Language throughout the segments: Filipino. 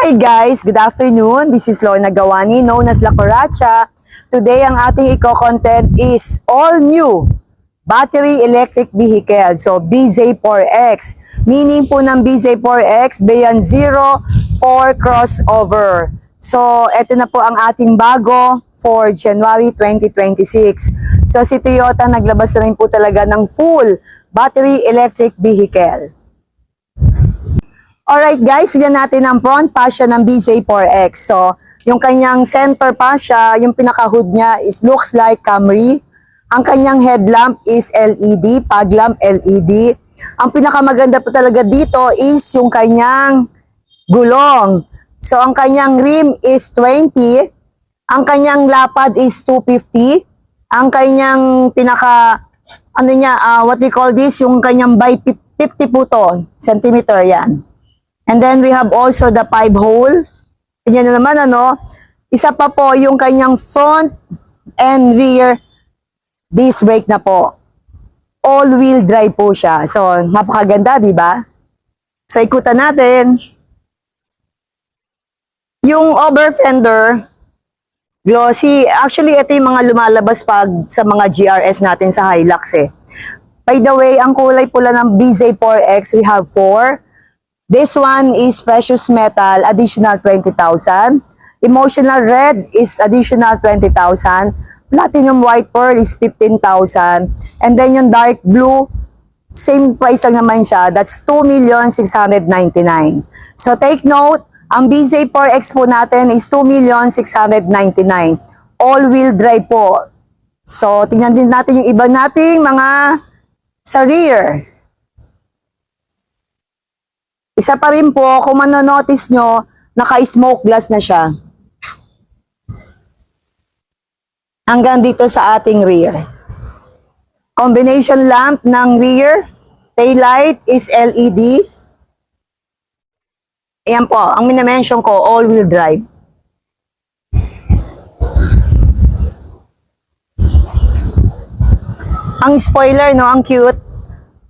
Hi guys, good afternoon. This is Lorna Gawani, known as La Coracha. Today ang ating content is all new battery electric vehicle. So BZ4X, meaning po ng BZ4X, Beyond Zero for crossover. So eto na po ang ating bago for January 2026. So si Toyota naglabas na rin po talaga ng full battery electric vehicle. Alright guys, tignan natin ang front fascia ng BZ4X. So, yung kanyang center fascia, yung pinaka-hood niya looks like Camry. Ang kanyang headlamp is LED, fog lamp LED. Ang pinakamaganda po talaga dito is yung kanyang gulong. So, ang kanyang rim is 20. Ang kanyang lapad is 250. Ang kanyang what do you call this? Yung kanyang by 50 po to, centimeter yan. And then we have also the 5-hole. Tingnan nyo naman isa pa po yung kanyang front and rear disc brake na po. All-wheel drive po siya. So, napakaganda, di ba? So, ikutan natin. Yung over fender, glossy. Actually, ito yung mga lumalabas pag sa mga GRS natin sa Hilux eh. By the way, ang kulay pula ng BZ4X, we have 4. This one is precious metal, additional 20,000. Emotional red is additional 20,000. Platinum white pearl is 15,000. And then yung dark blue, same price lang naman siya. That's 2,699,000. So take note, ang BZ4X po natin is 2,699,000. All-wheel drive po. So tingnan din natin yung iba nating mga sa rear. Isa pa rin po, kung manonotice nyo, naka-smoke glass na siya. Hanggang dito sa ating rear. Combination lamp ng rear, tail light is LED. Ayan po, ang minamention ko, all-wheel drive. Ang spoiler, ang cute.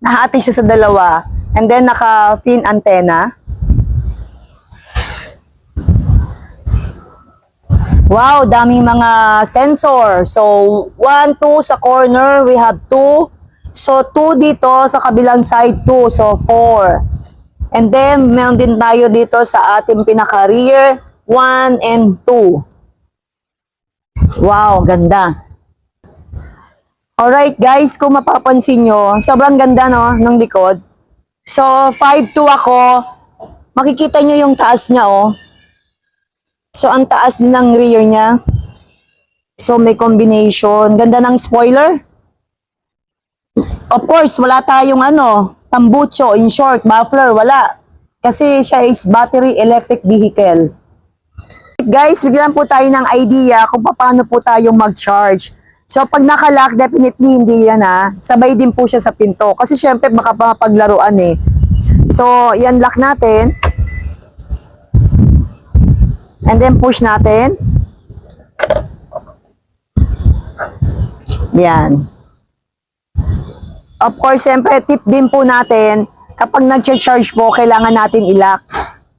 Nahati siya sa dalawa. And then, naka-fin antenna. Wow, daming mga sensor. So, 1, 2 sa corner, we have 2. So, 2 dito sa kabilang side, 2. So, 4. And then, meron din tayo dito sa ating pinaka-rear, 1 and 2. Wow, ganda. Alright guys, kung mapapansin nyo, sobrang ganda ng likod. So, 5'2" ako. Makikita nyo yung taas niya, So, ang taas din ng rear niya. So, may combination. Ganda ng spoiler. Of course, wala tayong tambucho, in short, muffler, wala. Kasi siya is battery electric vehicle. Guys, bigyan po tayo ng idea kung paano po tayo mag-charge. So, pag naka-lock, definitely hindi yan Sabay din po siya sa pinto. Kasi syempre, baka paglaruan eh. So, yan lock natin. And then, push natin. Yan. Of course, syempre, tip din po natin, kapag nag-charge po, kailangan natin i-lock.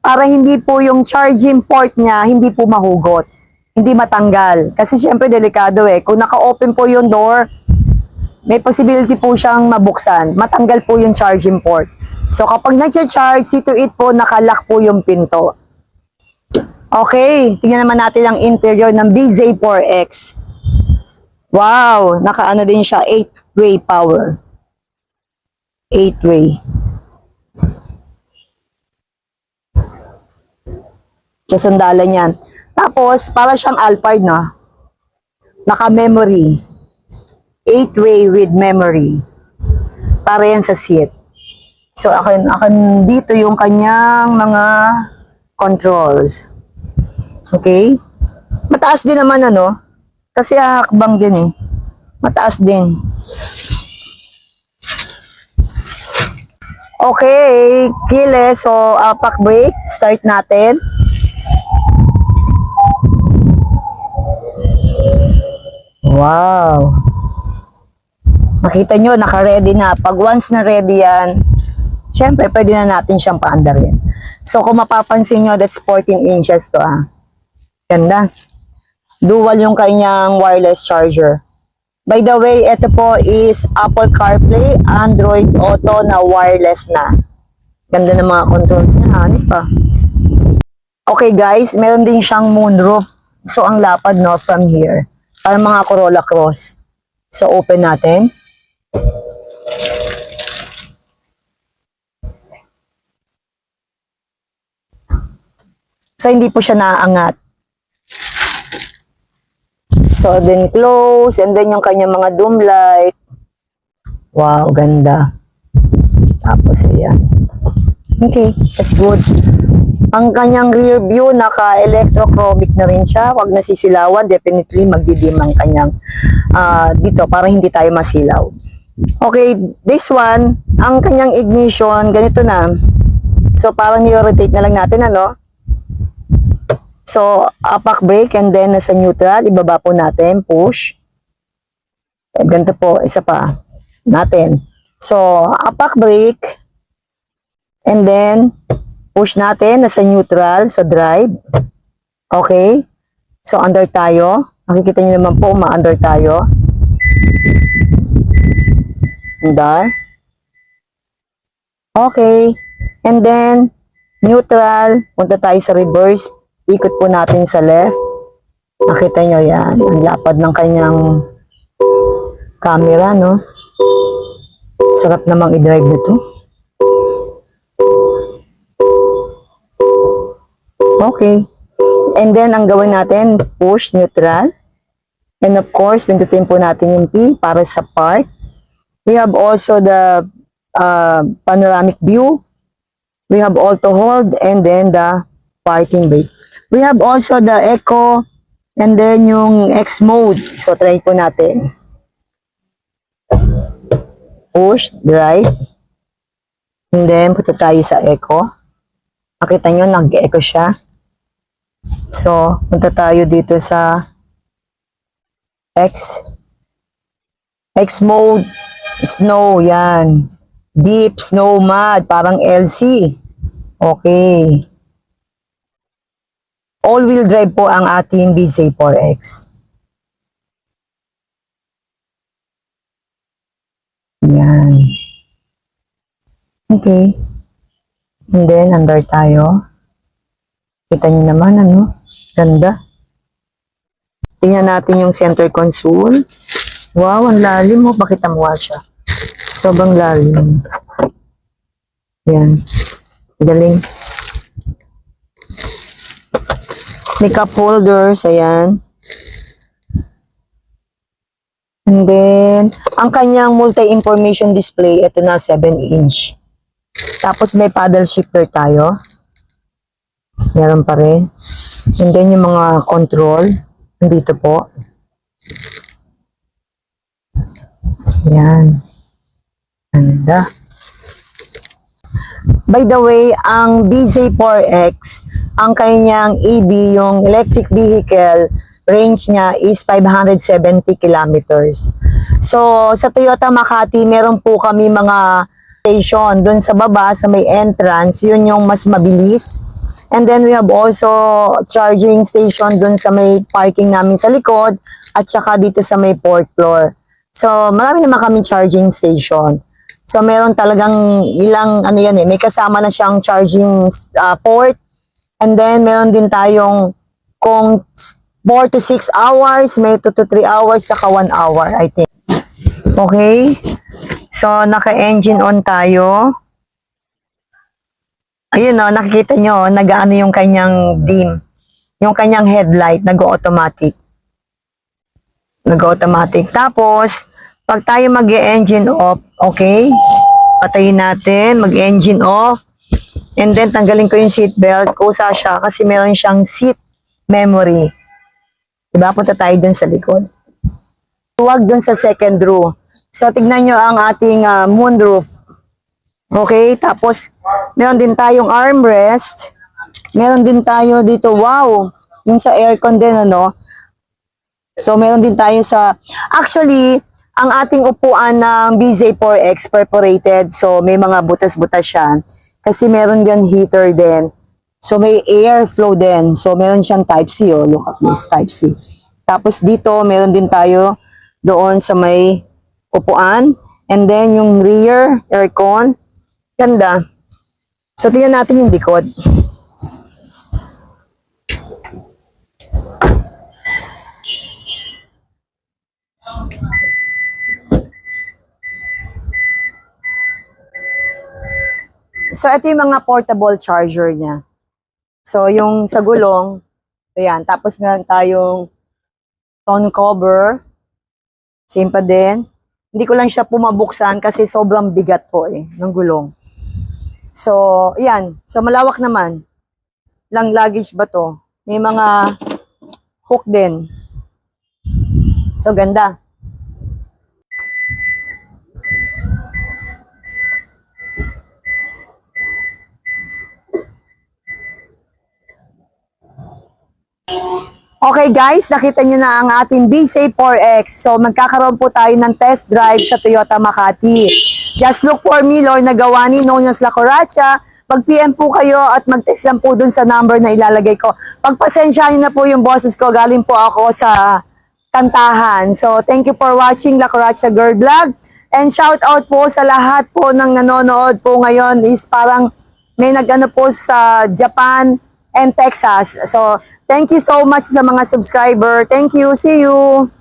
Para hindi po yung charging port niya, hindi po mahugot. Hindi matanggal. Kasi syempre delikado Kung naka-open po yung door, may possibility po siyang mabuksan. Matanggal po yung charging port. So kapag nag-charge, see to it po, nakalock po yung pinto. Okay, tingnan naman natin ang interior ng BZ4X. Wow, naka din siya, 8-way power. 8-way. Sa sandalan yan. Tapos, para siyang Alphard, Naka-memory. 8-way with memory. Para yan sa seat. So, akin dito yung kanyang mga controls. Okay? Mataas din naman, Kasi hakbang din Mataas din. Okay, keyless. So, park brake. Start natin. Wow! Makita nyo, naka-ready na. Pag once na ready yan, syempre, pwede na natin siyang paandarin. So, kung mapapansin nyo, that's 14 inches to Ganda. Dual yung kanyang wireless charger. By the way, ito po is Apple CarPlay, Android Auto na wireless na. Ganda ng mga controls niya, hanip pa. Okay guys, meron din siyang moonroof. So, ang lapad no, from here. Para mga Corolla Cross. So, open natin. So, hindi po siya naaangat. So, then close. And then yung kanyang mga doom light. Wow, ganda. Tapos, ayan. Okay, that's good. Ang kanyang rear view, naka-electrochromic na rin siya. Huwag nasisilawan, definitely magdidim ang kanyang dito para hindi tayo masilaw. Okay, this one, ang kanyang ignition, ganito na. So, parang niro-rotate na lang natin, ano? So, apak brake and then nasa neutral, ibaba po natin, push. And ganito po, isa pa natin. So, apak brake and then push natin, nasa neutral, so drive. Okay. So, under tayo. Makikita nyo naman po, ma-under tayo. Under. Okay. And then, neutral, punta tayo sa reverse. Ikot po natin sa left. Nakita nyo yan. Ang lapad ng kanyang camera, no? Sarap namang i-drive nito. Okay. And then, ang gawin natin, push, neutral. And of course, pindutin po natin yung P para sa park. We have also the panoramic view. We have auto hold and then the parking brake. We have also the eco and then yung X mode. So, try po natin. Push, drive. And then, punta tayo sa eco. Makita nyo, nag-eco siya. So, punta tayo dito sa X. X mode, snow, yan. Deep, snow, mud, parang LC. Okay. All-wheel drive po ang ating BZ4X. Yan. Okay. And then, under tayo. Kita nyo naman, ano? Ganda. Tingnan natin yung center console. Wow, ang lalim mo. Pakita mo siya. Sobrang lalim. Yan. Galing. May cup holders, ayan. And then, ang kanyang multi-information display, ito na 7-inch. Tapos may paddle shifter tayo. Meron pa rin. And then yung mga control, nandito po. Ayan. Ganda. By the way, ang BZ4X, ang kanyang EV, yung electric vehicle, range niya is 570 kilometers. So, sa Toyota Makati, meron po kami mga station doon sa baba, sa may entrance, yun yung mas mabilis. And then we have also charging station doon sa may parking namin sa likod at saka dito sa may fourth floor. So, marami naman kami charging station. So, meron talagang ilang, ano yan may kasama na siyang charging port. And then, meron din tayong kung 4 to 6 hours, may 2 to 3 hours, saka 1 hour, I think. Okay. So, naka-engine on tayo. Ayun o, nakikita nyo, nag-ano yung kanyang dim. Yung kanyang headlight, nag-automatic. Nag-automatic. Tapos, pag tayo mag-engine off, okay, patayin natin, mag-engine off. And then, tanggalin ko yung seatbelt. Kusa siya kasi meron siyang seat memory. Diba? Punta tayo dun sa likod. Huwag dun sa second row. So, tignan nyo ang ating moonroof. Okay? Tapos, meron din tayong armrest. Meron din tayo dito, wow, yung sa aircon din, ano. So, meron din tayo sa, actually, ang ating upuan ng BZ4X perforated. So, may mga butas-butas siya. Kasi meron dyan heater din. So, may airflow din. So, meron siyang type C. Oh. Look at this, type C. Tapos dito, meron din tayo doon sa may upuan. And then, yung rear aircon. Ganda. So, tingnan natin yung likod. So, ito yung mga portable charger niya. So, yung sa gulong, ayan. Tapos, meron tayong tongue cover. Same pa din. Hindi ko lang siya pumabuksan kasi sobrang bigat po ng gulong. So, ayan. So, malawak naman. Lang luggage ba to? May mga hook din. So, ganda. Okay guys, nakita nyo na ang ating BZ4X. So magkakaroon po tayo ng test drive sa Toyota Makati. Just look for me, Lorna Gawani, known as La Coracha. Mag-PM po kayo at mag-text lang po dun sa number na ilalagay ko. Pagpasensyahin na po yung boses ko, galing po ako sa kantahan. So thank you for watching La Coracha Girl Vlog. And shout out po sa lahat po ng nanonood po ngayon is parang may nag-ano po sa Japan and Texas. So thank you so much sa mga subscriber. Thank you. See you.